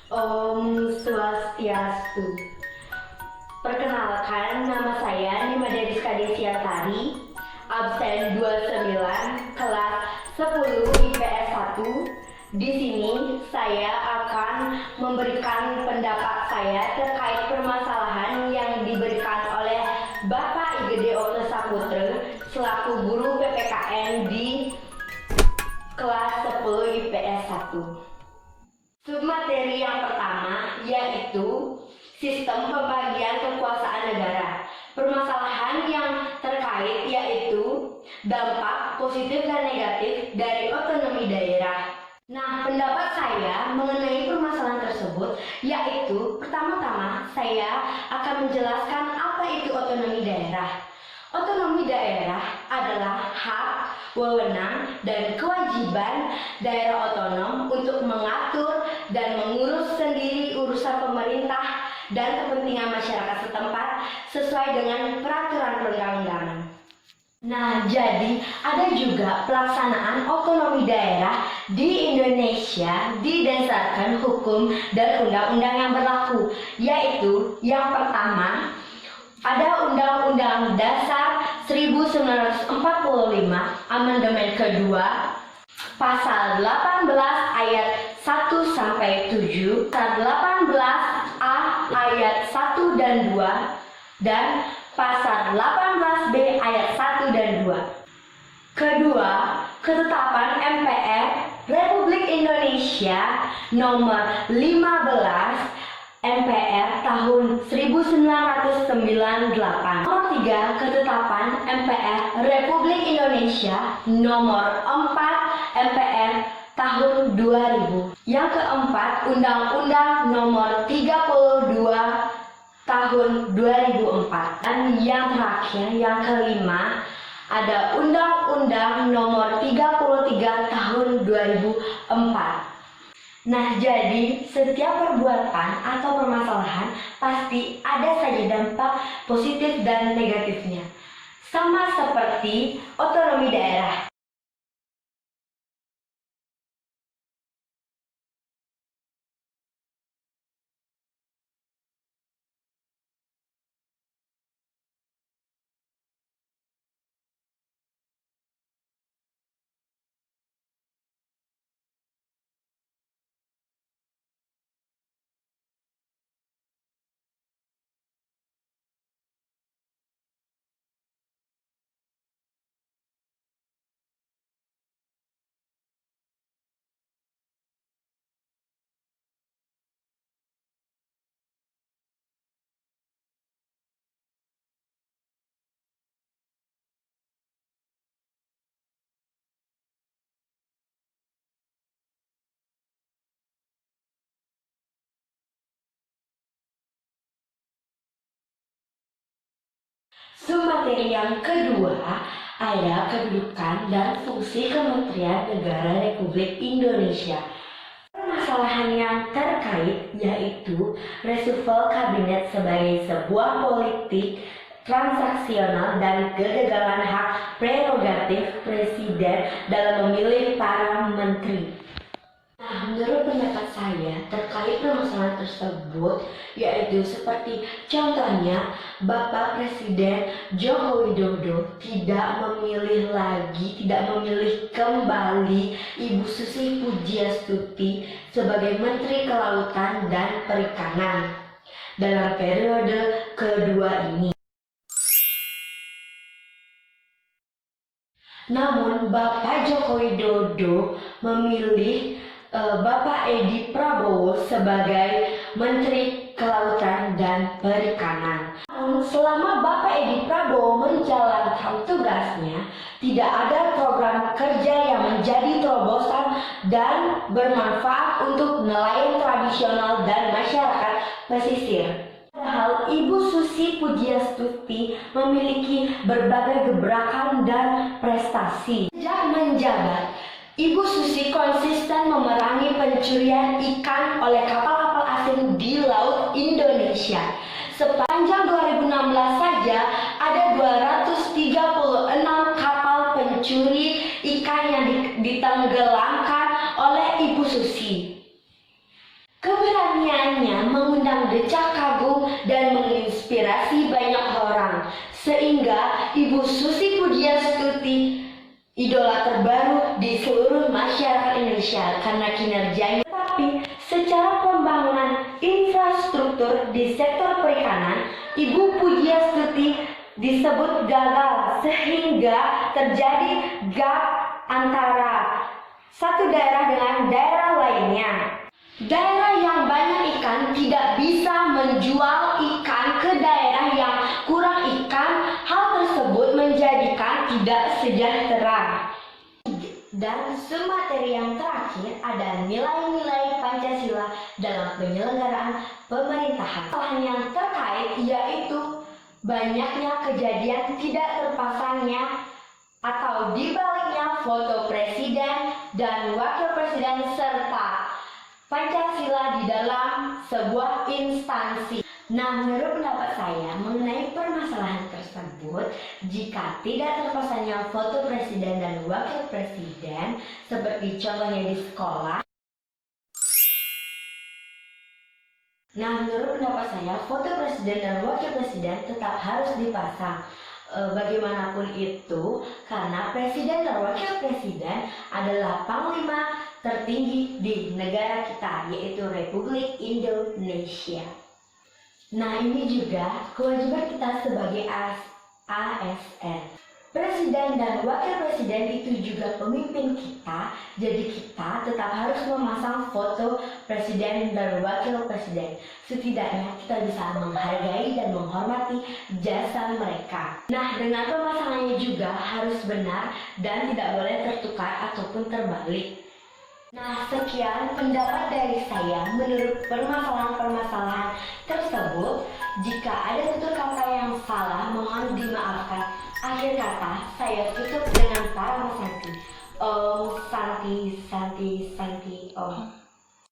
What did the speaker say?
Om Swastiastu. Perkenalkan, nama saya Nima Deriska Desiatari, absen 29, kelas 10 IPS 1. Di sini saya akan memberikan pendapat saya terkait permasalahan yang diberikan oleh Bapak Igede Okto Saputra selaku guru PPKN di kelas 10 IPS 1. Submateri yang pertama yaitu sistem pembagian kekuasaan negara. Permasalahan yang terkait yaitu dampak positif dan negatif dari otonomi daerah. Nah, pendapat saya mengenai permasalahan tersebut yaitu pertama-tama saya akan menjelaskan apa itu otonomi daerah. Otonomi daerah adalah hak, wewenang, dan kewajiban daerah otonom untuk mengatur dan mengurus sendiri urusan pemerintah dan kepentingan masyarakat setempat sesuai dengan peraturan perundang-undangan. Nah, jadi ada juga pelaksanaan otonomi daerah di Indonesia didasarkan hukum dan undang-undang yang berlaku, yaitu yang pertama ada Undang-Undang Dasar 1945 Amandemen kedua Pasal 18 ayat 1 sampai 7, Pasal 18A ayat 1 dan 2, dan Pasal 18B ayat 1 dan 2. Kedua, ketetapan MPR Republik Indonesia nomor 15 MPR tahun 1998. Nomor 3, ketetapan MPR Republik Indonesia nomor 4 MPR tahun 2000. Yang keempat, Undang-Undang nomor 32 tahun 2004. Dan yang terakhir, yang kelima, ada Undang-Undang nomor 33 tahun 2004. Nah, jadi setiap perbuatan atau permasalahan pasti ada saja dampak positif dan negatifnya. Sama seperti otonomi daerah. Submateri yang kedua ada kedudukan dan fungsi Kementerian Negara Republik Indonesia. Permasalahan yang terkait yaitu reshuffle kabinet sebagai sebuah politik transaksional dan kegagalan hak prerogatif presiden dalam memilih para menteri. Nah, menurut pendapat saya terkait permasalahan tersebut yaitu seperti contohnya Bapak Presiden Joko Widodo tidak memilih kembali Ibu Susi Pujiastuti sebagai Menteri Kelautan dan Perikanan dalam periode kedua ini. Namun Bapak Joko Widodo memilih Bapak Edi Prabowo sebagai Menteri Kelautan dan Perikanan. Selama Bapak Edi Prabowo menjalankan tugasnya, tidak ada program kerja yang menjadi terobosan dan bermanfaat untuk nelayan tradisional dan masyarakat pesisir. Padahal Ibu Susi Pujiastuti memiliki berbagai gebrakan dan prestasi. Sejak menjabat, Ibu Susi konsisten memerangi pencurian ikan oleh kapal-kapal asing di Laut Indonesia. Sepanjang 2016 saja ada 236 kapal pencuri ikan yang ditenggelamkan oleh Ibu Susi. Keberanian pertanyaannya mengundang decak kagum dan menginspirasi banyak orang, sehingga Ibu Susi Pujiastuti idola terbaru di seluruh masyarakat Indonesia karena kinerjanya. Tapi secara pembangunan infrastruktur di sektor perikanan, Ibu Pujiastuti disebut gagal sehingga terjadi gap antara satu daerah dengan daerah lainnya. Daerah yang banyak ikan tidak bisa menjual ikan ke daerah yang kurang ikan. Hal tersebut menjadikan tidak sejahtera. Dan semateri yang terakhir ada nilai-nilai Pancasila dalam penyelenggaraan pemerintahan. Hal yang terkait yaitu banyaknya kejadian tidak terpasangnya atau dibaliknya foto presiden dan wakil presiden serta Pancasila di dalam sebuah instansi. Nah, menurut pendapat saya mengenai permasalahan tersebut, jika tidak terpasangnya foto presiden dan wakil presiden, seperti contohnya di sekolah. Nah, menurut pendapat saya, foto presiden dan wakil presiden tetap harus dipasang. Bagaimanapun itu, karena presiden dan wakil presiden adalah panglima tertinggi di negara kita, yaitu Republik Indonesia. Nah, ini juga kewajiban kita sebagai ASN. Presiden dan wakil presiden itu juga pemimpin kita, jadi kita tetap harus memasang foto presiden dan wakil presiden. Setidaknya kita bisa menghargai dan menghormati jasa mereka. Nah, dengan pemasangannya juga harus benar dan tidak boleh tertukar ataupun terbalik. Nah, sekian pendapat dari saya menurut permasalahan-permasalahan tersebut. Jika ada tutur kata yang salah, mohon dimaafkan. Akhir kata, saya tutup dengan salam Santi. Om Santi, Santi, Santi, Om.